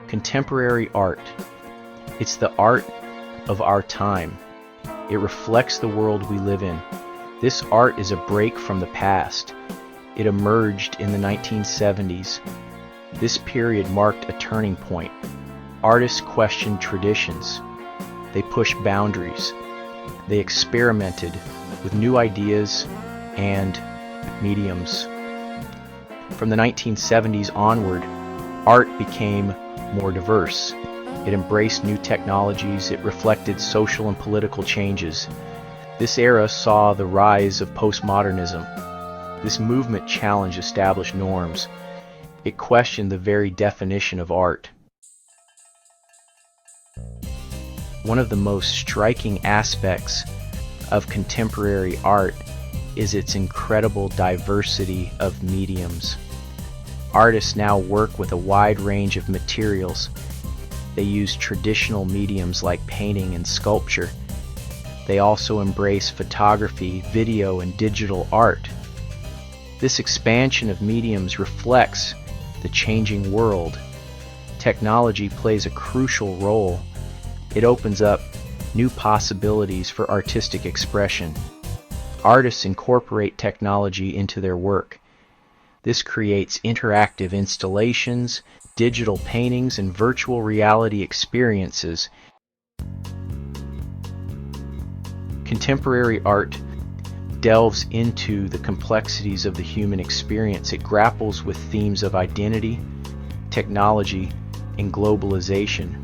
Contemporary art. It's the art of our time. It reflects the world we live in. This art is a break from the past. It emerged in the 1970s. This period marked a turning point. Artists questioned traditions. They pushed boundaries. They experimented with new ideas and mediums. From the 1970s onward, art became more diverse. It embraced new technologies. It reflected social and political changes. This era saw the rise of postmodernism. This movement challenged established norms. It questioned the very definition of art. One of the most striking aspects of contemporary art is its incredible diversity of mediums. Artists now work with a wide range of materials. They use traditional mediums like painting and sculpture. They also embrace photography, video, and digital art. This expansion of mediums reflects the changing world. Technology plays a crucial role. It opens up new possibilities for artistic expression. Artists incorporate technology into their work. This creates interactive installations, digital paintings, and virtual reality experiences. Contemporary art delves into the complexities of the human experience. It grapples with themes of identity, technology, and globalization.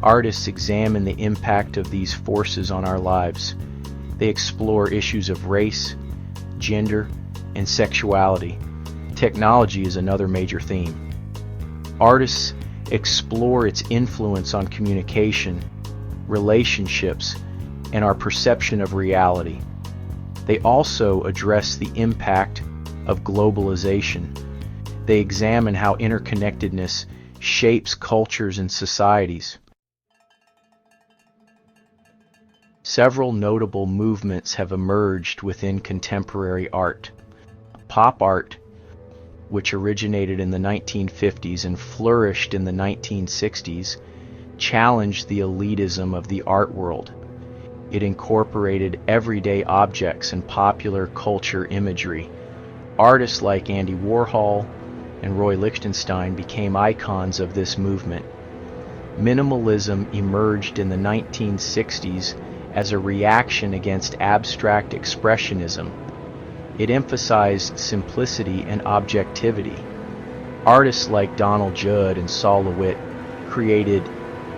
Artists examine the impact of these forces on our lives. They explore issues of race, gender, and sexuality. Technology is another major theme. Artists explore its influence on communication, relationships, and our perception of reality. They also address the impact of globalization. They examine how interconnectedness shapes cultures and societies. Several notable movements have emerged within contemporary art. Pop art, which originated in the 1950s and flourished in the 1960s, challenged the elitism of the art world. It incorporated everyday objects and popular culture imagery. Artists like Andy Warhol and Roy Lichtenstein became icons of this movement. Minimalism emerged in the 1960s as a reaction against abstract expressionism. It emphasized simplicity and objectivity. Artists like Donald Judd and Sol LeWitt created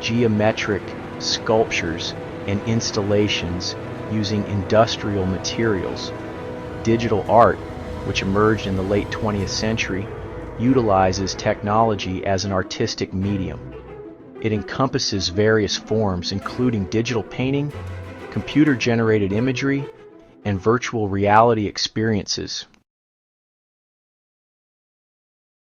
geometric sculptures and installations using industrial materials. Digital art, which emerged in the late 20th century, utilizes technology as an artistic medium. It encompasses various forms, including digital painting, computer-generated imagery, and virtual reality experiences.